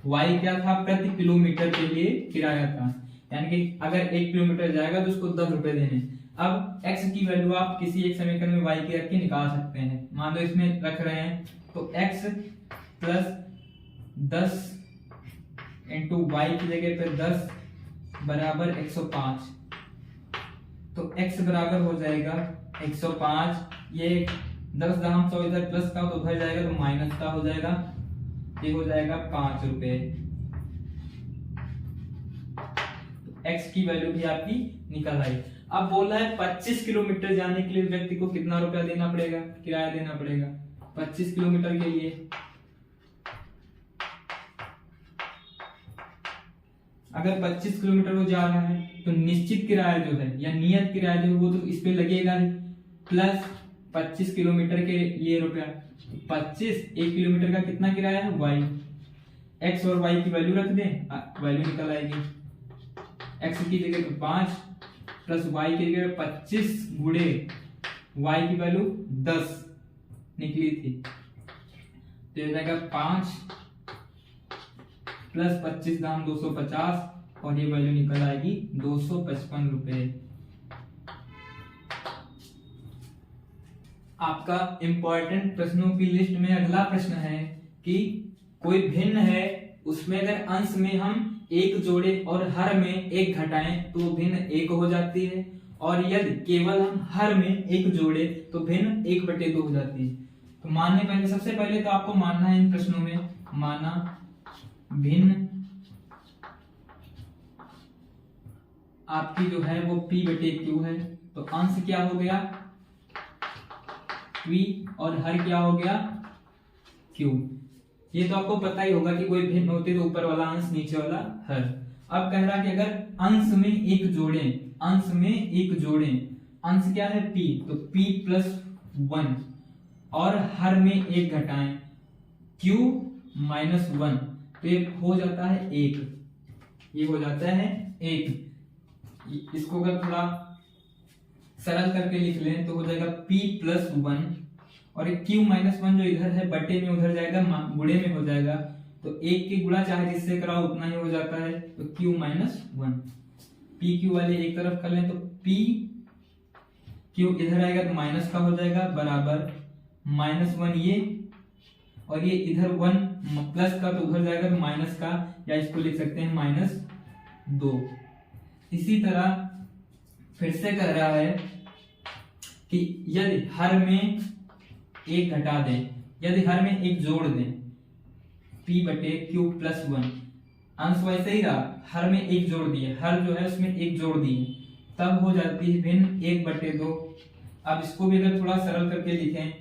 y क्या था, प्रति किलोमीटर के लिए किराया था, यानी कि अगर 1 किलोमीटर जाएगा तो उसको 10 रुपए देने। अब x की वैल्यू आप किसी एक समीकरण में y की रख के निकाल सकते हैं। मान लो इसमें रख रहे हैं तो x प्लस 10 इंटू वाई की जगह पे 10 बराबर 105, तो x बराबर हो जाएगा 105, ये 10 दहम 100 इधर प्लस का तो उधर जाएगा तो माइनस का हो जाएगा, ये हो जाएगा 5 रुपए। x की वैल्यू भी आपकी निकल आई। अब बोला है 25 किलोमीटर जाने के लिए व्यक्ति को कितना रुपया देना पड़ेगा, किराया देना पड़ेगा 25 किलोमीटर के लिए। अगर 25 किलोमीटर वो जा रहा है तो निश्चित किराया जो है या नियत किराया जो है वो तो इस पे लगेगा ही, प्लस 25 किलोमीटर के लिए रुपया, 25 1 किलोमीटर का कितना किराया है y, x और y की वैल्यू रख दें, वैल्यू निकल आएगी, x की जगह पे 5 प्लस y की जगह 25 गुणे y की वैल्यू 10 निकली थी, तो ये जाएगा 5 प्लस 25 दाम 250 और ये वैल्यू निकल आएगी 255 रुपए। आपका इंपॉर्टेंट प्रश्नों की लिस्ट में अगला प्रश्न है कि कोई भिन्न है, उसमें अगर अंश में हम 1 जोड़े और हर में 1 घटाएं तो भिन्न 1 हो जाती है, और यदि केवल हम हर में 1 जोड़े तो भिन्न 1/2 हो जाती है। तो मानने पहले सबसे पहले तो आपको मानना है इन प्रश्नों में, माना भिन्न आपकी जो है वो p/q है, तो अंश क्या हो गया p और हर क्या हो गया q। ये तो आपको पता ही होगा कि कोई भिन्न होते तो ऊपर वाला अंश नीचे वाला हर। अब कह रहा कि अगर अंश में 1 जोड़ें, अंश में 1 जोड़ें, अंश क्या है p, तो p + 1 और हर में 1 घटाएं q - 1, तो ये हो जाता है 1, ये हो जाता है 1। इसको अगर थोड़ा सरल करके लिख लें तो हो जाएगा p + 1 और q - 1 जो इधर है बटे में उधर जाएगा, गुणे में हो जाएगा, तो 1 के गुणा चाहे जिससे कराओ उतना ही हो जाता है, तो q - 1 pq वाले एक तरफ कर लें तो p q इधर आएगा तो माइनस का हो जाएगा, बराबर -1 ये, और ये इधर 1 प्लस का तो उधर जाएगा तो माइनस का, या इसको लिख सकते हैं -2। इसी तरह फिर से कह रहा है कि यदि हर में 1 घटा दें, यदि हर में 1 जोड़ दें p/q + 1, अंश वैसे ही रहा, हर में 1 जोड़ दिए, हर जो है उसमें 1 जोड़ दिए, तब हो जाती है भिन्न 1/2। अब इसको भी अगर थोड़ा सरल करके लिखें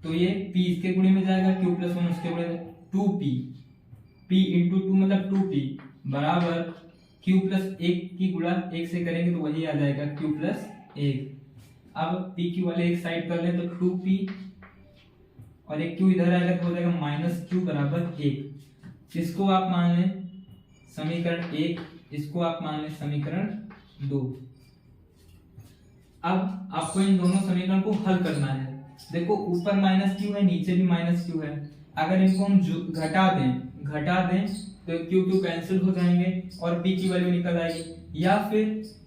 तो ये p इसके गुणे में जाएगा, q + 1 उसके गुणे में, 2p, p × 2 मतलब 2p बराबर q + 1 की गुणा 1 से करेंगे तो वही आ जाएगा q + 1। अब pq वाले एक साइड कर लें तो 2p और एक q इधर आएगा तो हो जाएगा -q बराबर 1। इसको आप मान लें समीकरण 1, इसको आप मान लें समीकरण 2। अब आपको इन दोनों समीकरण को हल करना है। देखो ऊपर -q है, नीचे भी -q है, अगर इनको हम घटा दें तो q कैंसिल हो जाएंगे और p की वैल्यू निकल आएगी, या फिर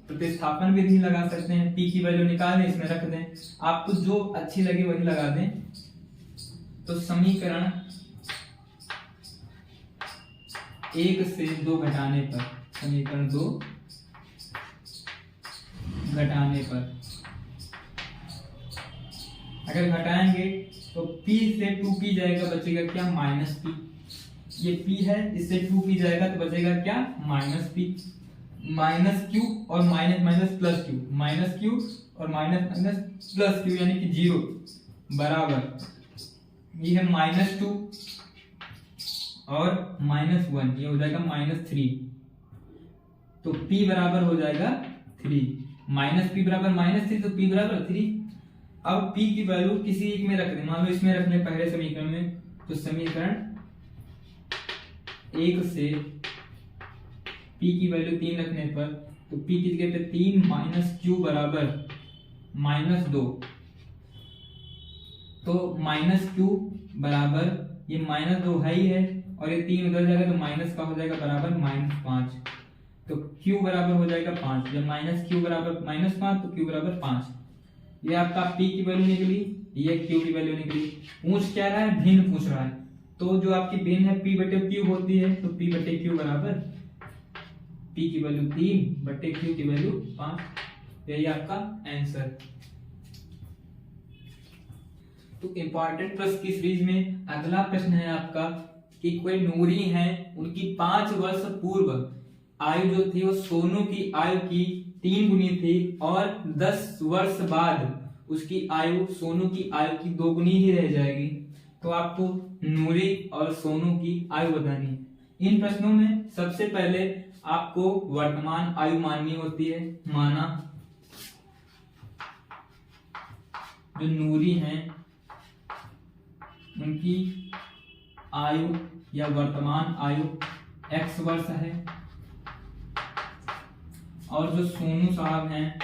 प्रतिस्थापन विधि लगा सकते हैं, p की वैल्यू निकालें इसमें रख दें, आपको जो अच्छी लगे वही लगा दें। तो समीकरण 1 से 2 घटाने पर, समीकरण 2 घटाने पर अगर घटाएंगे तो p से 2p जाएगा, बचेगा क्या -p, ये p है, इससे 2p जाएगा तो बचेगा क्या -p, -q और --q, -q और --q यानी कि 0 बराबर ये है -2 और -1, ये हो जाएगा -3। तो p बराबर हो जाएगा 3, -p बराबर -3, तो p बराबर 3। अब p की वैल्यू किसी एक में रख दें, मान लो इसमें रख लें पहले समीकरण में, तो समीकरण 1 से p की वैल्यू 3 रखने पर, तो p की जगह पे 3 -q बराबर -2, तो -q बराबर ये -2 है ही है, और ये 3 उधर जाएगा तो माइनस का हो जाएगा बराबर -5, तो q बराबर हो जाएगा 5। जब -q बराबर -5 तो q बराबर 5। ये आपका p की वैल्यू निकली, ये q की वैल्यू निकली। पूछ क्या रहा है? भिन्न पूछ रहा है, तो जो आपकी भिन्न है p बटे q होती है, तो p बटे q बराबर p की वैल्यू 3 बटे q की वैल्यू 5। यही आपका आंसर। तो इंपॉर्टेंट प्रश्न की सीरीज में अगला प्रश्न है आपका कि कोई नूरी है, उनकी 5 वर्ष पूर्व आयु जो थी वो सोनू की आयु की 3 गुनी थी, और 10 वर्ष बाद उसकी आयु सोनू की आयु की 2 गुनी ही रह जाएगी। तो आपको नूरी और सोनू की आयु बतानी है। इन प्रश्नों में सबसे पहले आपको वर्तमान आयु माननी होती है। माना जो नूरी हैं उनकी आयु या वर्तमान आयु x वर्ष है, और जो सोनू साहब हैं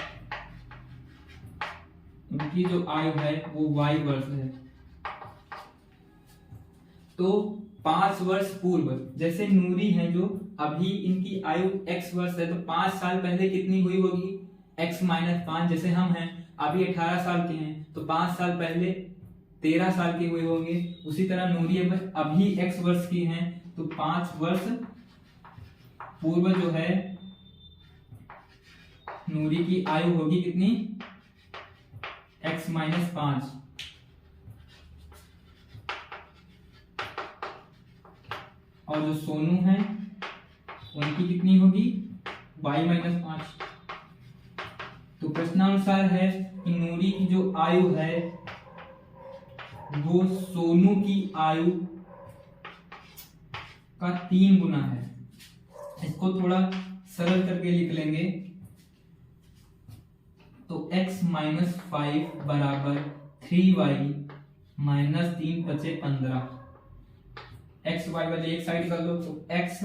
उनकी जो आयु है वो y वर्ष है। तो 5 वर्ष पूर्व, जैसे नूरी हैं जो अभी इनकी आयु x वर्ष है, तो 5 साल पहले कितनी हुई होगी? x - 5। जैसे हम हैं अभी 18 साल के हैं, तो 5 साल पहले 13 साल के हुए होंगे। उसी तरह नूरी अभी x वर्ष की हैं, तो 5 वर्ष पूर्व जो है नूरी की आयु होगी कितनी? x - 5। और जो सोनू है उनकी कितनी होगी? y - 5। तो प्रश्नानुसार है कि नूरी की जो आयु है वो सोनू की आयु का 3 गुना है। इसको थोड़ा सरल करके लिख लेंगे, तो x - 5 बराबर 3y - 3 × 15। x y वाले एक साइड कर लो, तो x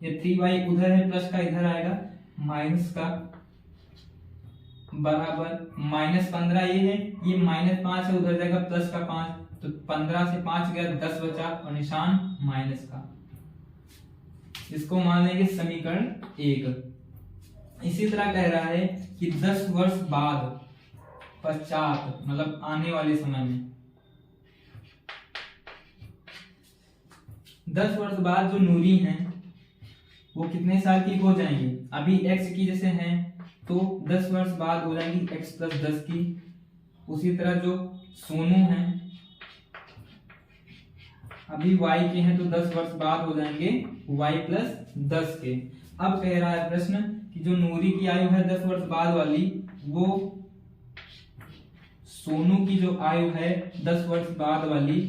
ये 3y उधर है, प्लस का इधर आएगा, माइनस का बराबर -15 ये है, ये -5 है, उधर जाएगा प्लस का 5, तो 15 से 5 गया 10 बचा, और निशान माइनस का। इसको मान लेंगे समीकरण 1। इसी तरह कह रहा है कि 10 वर्ष बाद पश्चात, मतलब आने वाले समय में 10 वर्ष बाद जो नूरी हैं वो कितने साल की हो जाएंगी? अभी x की जैसे हैं तो 10 वर्ष बाद हो जाएंगी x + 10 की। उसी तरह जो सोनू हैं अभी y के हैं, तो 10 वर्ष बाद हो जाएंगे y + 10 के। अब कह रहा है प्रश्न कि जो नूरी की आयु है 10 वर्ष बाद वाली, वो सोनू की जो आयु है 10 वर्ष बाद वाली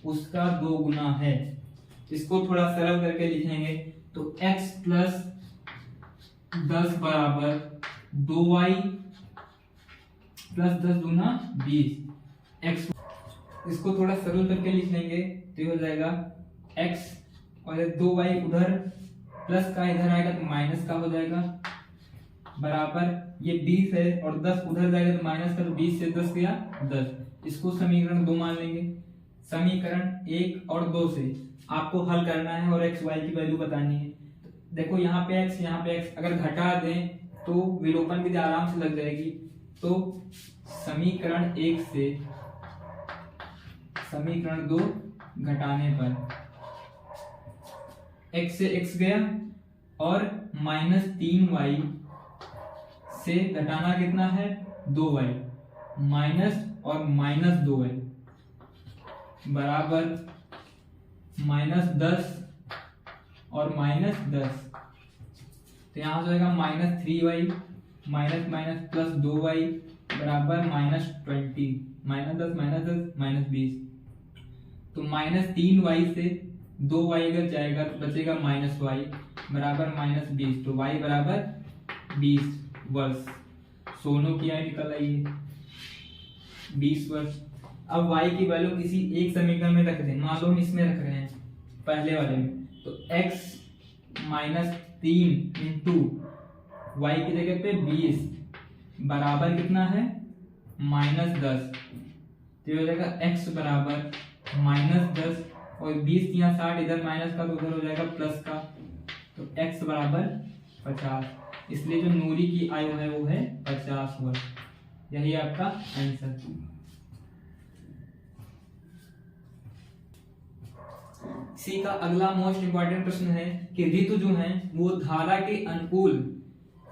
उसका 2 गुना है। इसको थोड़ा सरल करके लिखेंगे, तो x + 10 बराबर 2y + 10 दूना 20 x। इसको थोड़ा सरल करके लिख लेंगे तो ये हो जाएगा x, और 2y उधर प्लस का इधर आएगा तो माइनस का हो जाएगा, बराबर ये 20 है और 10 उधर जाएगा तो माइनस का, तो 20 से 10 गया 10। इसको समीकरण 2 मान लेंगे। समीकरण 1 और 2 से आपको हल करना है और x y की वैल्यू बतानी है। देखो यहाँ पे x, यहाँ पे x, अगर घटा दें तो विलोपन विधि आराम से लग जाएगी। तो समीकरण 1 से समीकरण 2 घटाने पर x से x गया, और -3y से घटाना कितना है? 2y, माइनस और -2y बराबर -10 और -10। तो यहाँ हो जाएगा -3y +2y बराबर -20, -10 -10 -20। तो -3y से 2y अगर जाएगा तो बचेगा -y बराबर -20। तो y बराबर 20 वर्ष। सोनू की आय निकल आई है 20 वर्ष। अब y की वैल्यू किसी एक समीकरण में रख दें। मान लो हम इसमें रख रहे हैं पहले वाले में, तो x -3 इंटू y की जगह पे 20 बराबर कितना है -10। तो ये हो जाएगा x बराबर -10 और 20 यहाँ 60, इधर माइनस का तो उधर हो जाएगा प्लस का, तो x बराबर 50। इसलिए जो नूरी की आयु है वो है 50 वर्ष। यही आपका आंसर। इसी का अगला मोस्ट इंपॉर्टेंट प्रश्न है कि ऋतु जो है वो धारा के अनुकूल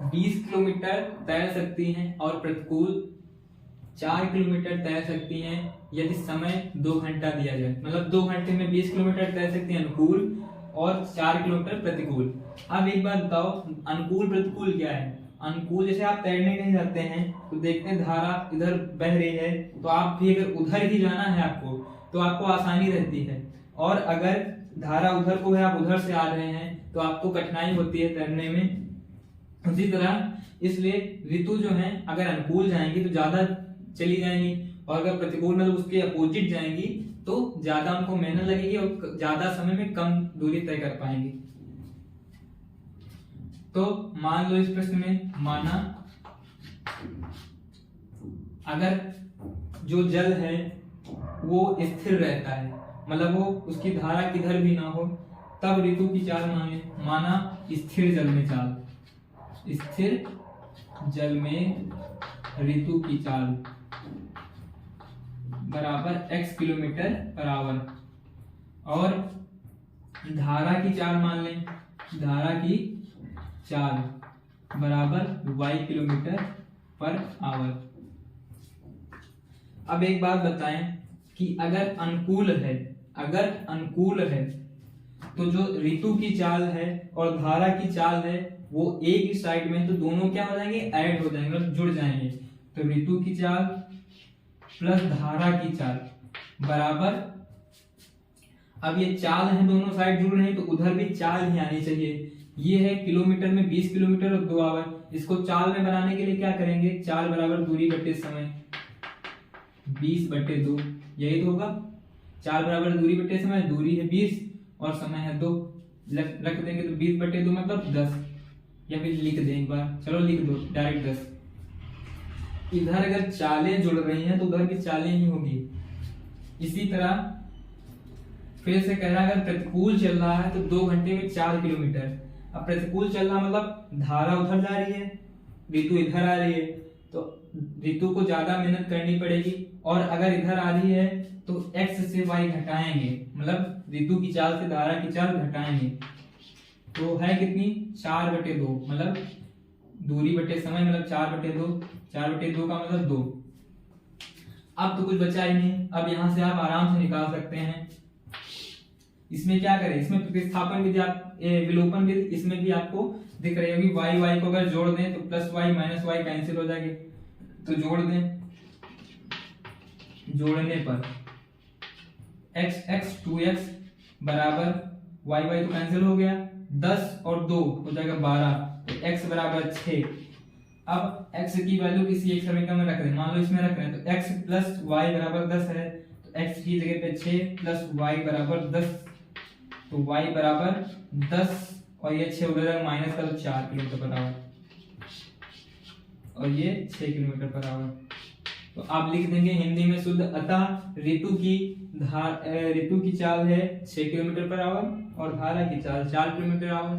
20 किलोमीटर तैर सकती हैं और प्रतिकूल 4 किलोमीटर तैर सकती हैं यदि समय 2 घंटा दिया जाए। मतलब 2 घंटे में 20 किलोमीटर तैर सकती हैं अनुकूल और 4 किलोमीटर प्रतिकूल। अब एक बात बताओ, अनुकूल प्रतिकूल क्या है? अनुकूल जैसे आप तैरने नहीं जाते हैं तो देखते हैं धारा इधर बह रही है, तो आप भी अगर उधर ही जाना है आपको तो आपको आसानी रहती है, और अगर धारा उधर को है आप उधर से आ रहे हैं तो आपको कठिनाई होती है तैरने में। उसी तरह इसलिए ऋतु जो है अगर अनुकूल जाएंगी तो ज्यादा चली जाएंगी, और अगर प्रतिकूल मतलब उसके अपोजिट जाएंगी तो ज्यादा उनको मेहनत लगेगी और ज्यादा समय में कम दूरी तय कर पाएंगी। तो मान लो इस प्रश्न में माना अगर जो जल है वो स्थिर रहता है, मतलब वो उसकी धारा किधर भी ना हो, तब ऋतु की चाल माना स्थिर जल में चाल, स्थिर जल में ऋतु की चाल बराबर x किलोमीटर पर आवर, और धारा की चाल मान लें, धारा की चाल बराबर y किलोमीटर पर आवर। अब एक बात बताएं कि अगर अनुकूल है तो जो ऋतु की चाल है और धारा की चाल है वो एक ही साइड में, तो दोनों क्या हो जाएंगे, ऐड हो जाएंगे, मतलब जुड़ जाएंगे। तो ऋतु की चाल प्लस धारा की चाल बराबर, अब ये चाल है दोनों साइड जुड़ रहे हैं तो उधर भी चाल ही आनी चाहिए। ये है किलोमीटर में 20 किलोमीटर और 2 आवर। इसको चाल में बनाने के लिए क्या करेंगे, चाल बराबर दूरी बटे समय 20/2, यही तो होगा। चाल बराबर दूरी बटे समय, दूरी है 20 और समय है 2, रख देंगे तो 20/2 मतलब 10, या फिर लिख दें एक बार, चलो लिख दो डायरेक्ट 10। इधर अगर चालें जुड़ रही हैं तो उधर भी चालें ही होगी। इसी तरह फिर से कह रहा है अगर प्रतिकूल चल रहा है तो 2 घंटे में 4 किलोमीटर। अब प्रतिकूल चल रहा मतलब धारा उधर जा रही है, ऋतु इधर आ रही है, तो ऋतु को ज्यादा मेहनत करनी पड़ेगी, और अगर इधर आ रही है तो x से y घटाएंगे, मतलब ऋतु की चाल से धारा की चाल घटाएंगे, तो है कितनी 4/2, मतलब दूरी बटे समय मतलब 4/2, 4/2 का मतलब 2। अब तो कुछ बचा ही नहीं, अब यहां से आप आराम से निकाल सकते हैं। इसमें क्या करें, इसमें प्रतिस्थापन विधि, आप विलोपन विधि, इसमें भी आपको दिख रही होगी। y को अगर जोड़ दें तो plus y minus y cancel हो जाएंगे, तो जोड़ दें, जोड़ने पर x 2x बराबर y तो कैंसिल हो गया, 10 और 2 हो जाएगा 12, तो x बराबर 6। अब x की वैल्यू किसी एक समीकरण में रख दें, मान लो इसमें रख रहे हैं, तो x प्लस y बराबर 10 है, तो x की जगह पे 6 प्लस y बराबर 10, तो y बराबर 10 और ये 6 हो जाएगा माइनस का, तो 4 किलोमीटर पर आवर, और ये 6 किलोमीटर पर आवर। तो आप लिख देंगे हिंदी में शुद्ध, अतः ऋतु की चाल है 6 किलोमीटर पर आवर और धारा की चाल 4 किलोमीटर आवर।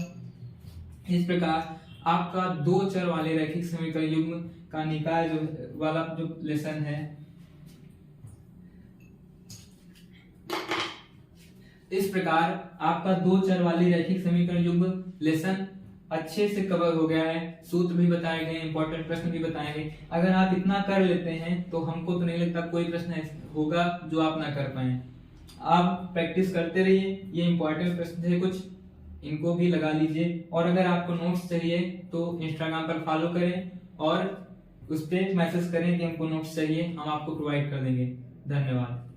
इस प्रकार आपका 2 चर वाले रैखिक समीकरण युग्म का निकाय वाला जो लेसन है, इस प्रकार आपका 2 चर वाली रैखिक समीकरण युग्म लेसन अच्छे से कवर हो गया है। सूत्र भी बताए गए, इंपॉर्टेंट प्रश्न भी बताए गए। अगर आप इतना कर लेते हैं तो हमको तो नहीं लगता कोई प्रश्न होगा जो आप ना कर पाए। आप प्रैक्टिस करते रहिए, ये इंपॉर्टेंट प्रश्न थे कुछ, इनको भी लगा लीजिए। और अगर आपको नोट्स चाहिए तो इंस्टाग्राम पर फॉलो करें और उस पर मैसेज करें कि हमको नोट्स चाहिए, हम आपको प्रोवाइड कर देंगे। धन्यवाद।